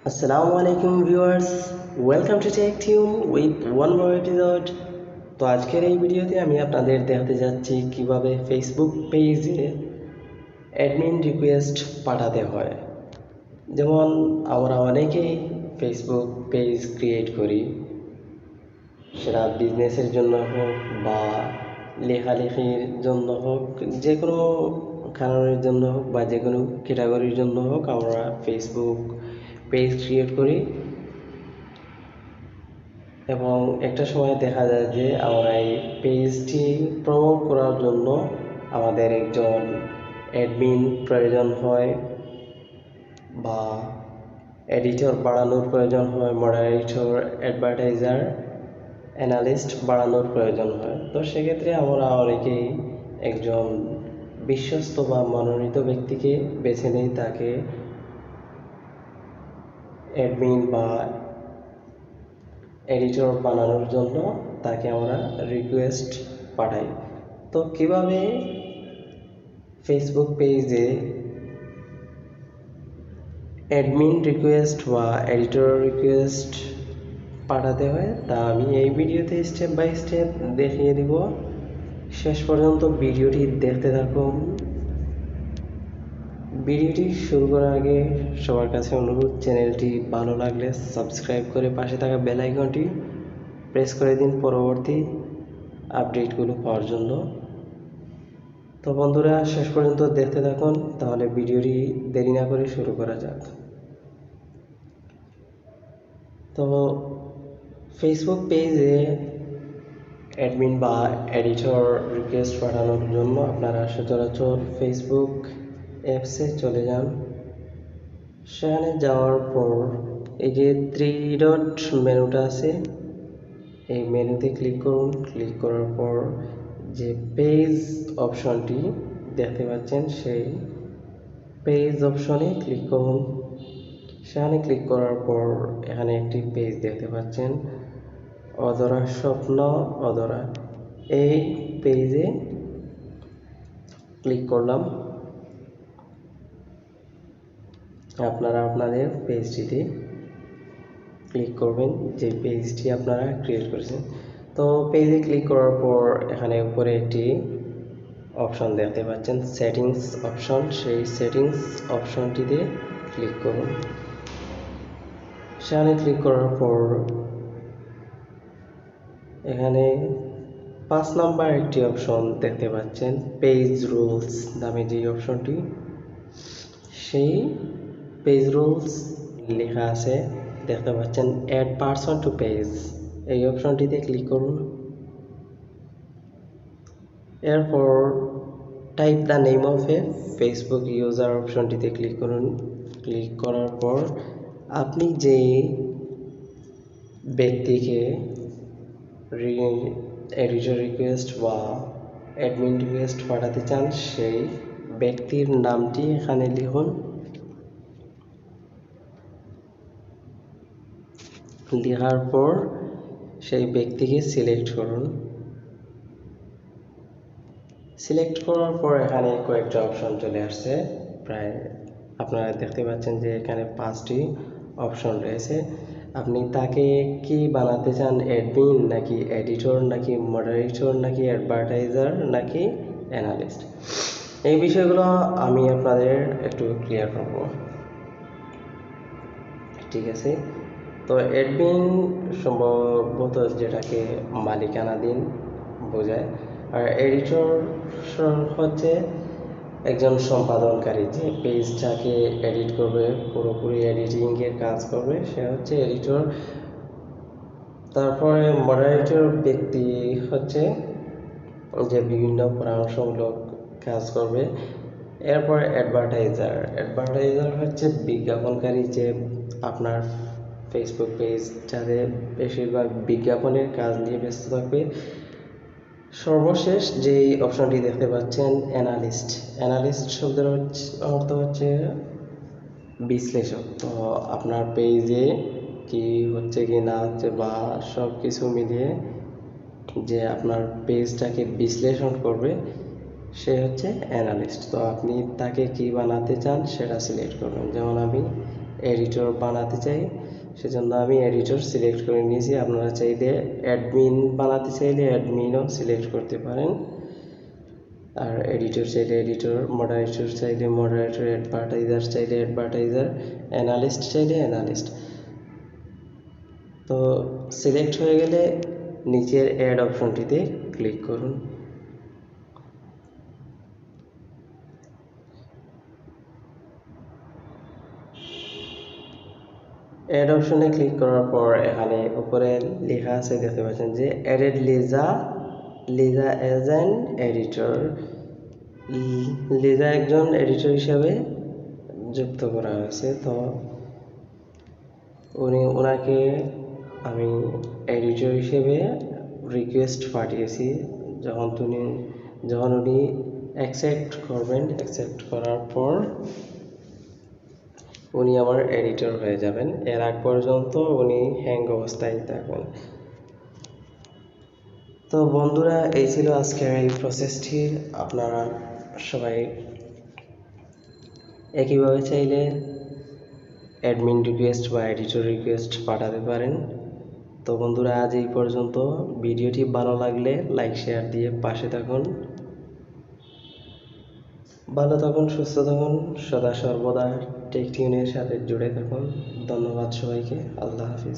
Assalamu alaikum viewers, welcome to Tech Tune with one more episode. তো আজকের এই ভিডিওতে আমি আপনাদের দেখাতে যাচ্ছি কিভাবে ফেসবুক পেজে অ্যাডমিন রিকোয়েস্ট পাঠাতে হয়। যেমন আমরা অনেকেই ফেসবুক পেজ ক্রিয়েট করি, সেটা বিজনেসের জন্য হোক বা লেখালেখির জন্য হোক, যে কোনো কারণের জন্য হোক বা যে কোনো ক্যাটাগরির জন্য হোক, আমরা ফেসবুক পেজ ক্রিয়েট করি এবং একটা সময় দেখা যায় যে আমরা এই পেজটি প্রমোট করার জন্য আমাদের একজন অ্যাডমিন প্রয়োজন হয় বা এডিটর বাড়ানোর প্রয়োজন হয়, মডারেটর, অ্যাডভার্টাইজার, অ্যানালিস্ট বাড়ানোর প্রয়োজন হয়। তো সেক্ষেত্রে আমরা অনেকেই একজন বিশ্বস্ত বা মনোনীত ব্যক্তিকে বেছে নিই, তাকে অ্যাডমিন বা এডিটর বানানোর জন্য তাকে আমরা রিকোয়েস্ট পাঠাই। তো কিভাবে ফেসবুক পেজে অ্যাডমিন রিকোয়েস্ট বা এডিটর রিকোয়েস্ট পাঠাতে হয় তা আমি এই ভিডিওতে স্টেপ বাই স্টেপ দেখিয়ে দিব। শেষ পর্যন্ত ভিডিওটি দেখতে থাকুন। ভিডিওটি শুরু করার আগে সবার কাছে অনুরোধ, চ্যানেলটি ভালো লাগলে সাবস্ক্রাইব করে পাশে থাকা বেল আইকনটি প্রেস করে দিন পরবর্তী আপডেটগুলো পাওয়ার জন্য। তো বন্ধুরা, শেষ পর্যন্ত দেখতে থাকুন, তাহলে ভিডিওটি দেরি না করে শুরু করা যাক। তো ফেসবুক পেজে অ্যাডমিন বা এডিটর রিকোয়েস্ট পাঠানোর জন্য আপনারা সচরাচর ফেসবুক অ্যাপসে চলে যান। সেখানে যাওয়ার পর এই যে 3 ডট মেনুটা আছে, এই মেনুতে ক্লিক করুন। ক্লিক করার পর যে পেজ অপশনটি দেখতে পাচ্ছেন, সেই পেজ অপশনে ক্লিক করুন। সেখানে ক্লিক করার পর এখানে একটি পেজ দেখতে পাচ্ছেন, অধরা স্বপ্ন অধরা। এই পেজে ক্লিক করলাম। আপনারা আপনাদের পেজটিতে ক্লিক করবেন, যে পেজটি আপনারা ক্রিয়েট করেছেন। তো পেজে ক্লিক করার পর এখানে উপরে একটি অপশন দেখতে পাচ্ছেন, সেটিংস অপশন। সেই সেটিংস অপশনটিতে ক্লিক করুন। সেখানে ক্লিক করার পর এখানে 5 নাম্বার একটি অপশন দেখতে পাচ্ছেন, পেজ রুলস নামে যে অপশনটি, সেই পেজ রুলস লেখা আছে দেখতে পাচ্ছেন, অ্যাড পারসন টু পেজ। এই অপশনটিতে ক্লিক করুন। এরপর type the name of A Facebook user অপশনটিতে ক্লিক করুন। ক্লিক করার পর আপনি যে ব্যক্তিকে এডিটর রিকোয়েস্ট বা অ্যাডমিন রিকোয়েস্ট পাঠাতে চান, সেই ব্যক্তির নামটি এখানে লিখুন। লেখার পর সেই ব্যক্তিকে সিলেক্ট করুন। সিলেক্ট করার পর এখানে কয়েকটা অপশন চলে আসছে, প্রায় আপনারা দেখতে পাচ্ছেন যে এখানে 5টি অপশন রয়েছে। আপনি তাকে কি বানাতে চান, অ্যাডমিন নাকি এডিটর নাকি মডারেটর নাকি অ্যাডভার্টাইজার নাকি অ্যানালিস্ট, এই বিষয়গুলো আমি আপনাদের একটু ক্লিয়ার করব। ঠিক আছে। তো অ্যাডমিন সম্ভবত যেটাকে মালিকানাধীন বোঝায়, আর এডিটর হচ্ছে একজন সম্পাদনকারী, যে পেজটাকে এডিট করবে, পুরোপুরি এডিটিংয়ের কাজ করবে, সে হচ্ছে এডিটর। তারপরে মডারেটর ব্যক্তি হচ্ছে যে বিভিন্ন পরামর্শমূলক কাজ করবে। এরপর অ্যাডভার্টাইজার হচ্ছে বিজ্ঞাপনকারী, যে আপনার ফেসবুক পেজটাতে বেশিরভাগ বিজ্ঞাপনের কাজ নিয়ে ব্যস্ত থাকবে। সর্বশেষ যেই অপশনটি দেখতে পাচ্ছেন, অ্যানালিস্ট শব্দের অর্থ হচ্ছে বিশ্লেষক। তো আপনার পেজে কি হচ্ছে কি না হচ্ছে বা সব কিছু মিলিয়ে যে আপনার পেজটাকে বিশ্লেষণ করবে, সে হচ্ছে অ্যানালিস্ট। তো আপনি তাকে কি বানাতে চান সেটা সিলেক্ট করবেন। যেমন আমি এডিটর বানাতে চাই, সেজন্য আমি এডিটর সিলেক্ট করে নিয়েছি। আপনারা চাইলে অ্যাডমিন বানাতে চাইলে অ্যাডমিনও সিলেক্ট করতে পারেন, আর এডিটর চাইলে এডিটর, মডারেটর চাইলে মডারেটর, অ্যাডভার্টাইজার চাইলে অ্যাডভার্টাইজার, অ্যানালিস্ট চাইলে অ্যানালিস্ট। তো সিলেক্ট হয়ে গেলে নিচের অ্যাড অপশনটিতে ক্লিক করুন। অ্যাড অপশনে ক্লিক করার পর এখানে উপরে লেখা আছে, দেখতে পাচ্ছেন যে added Liza as an editor. Liza একজন এডিটর হিসাবে যুক্ত করা হয়েছে। তো ওনাকে আমি এডিটর হিসেবে রিকোয়েস্ট পাঠিয়েছি। যখন উনি অ্যাকসেপ্ট করবেন, অ্যাকসেপ্ট করার পর উনি আমার এডিটর হয়ে যাবেন। এর আগ পর্যন্ত উনি হ্যাং অবস্থায় থাকবেন। তো বন্ধুরা, এই ছিল আজকের এই প্রসেসটি। আপনারা সবাই একইভাবে চাইলে অ্যাডমিন রিকোয়েস্ট বা এডিটর রিকোয়েস্ট পাঠাতে পারেন। তো বন্ধুরা, আজ এই পর্যন্ত। ভিডিওটি ভালো লাগলে লাইক শেয়ার দিয়ে পাশে থাকুন। ভালো থাকুন, সুস্থ থাকুন, সদা সর্বদা টেক টিউনের সাথে জুড়ে থাকুন। ধন্যবাদ সবাইকে। আল্লাহ হাফিজ।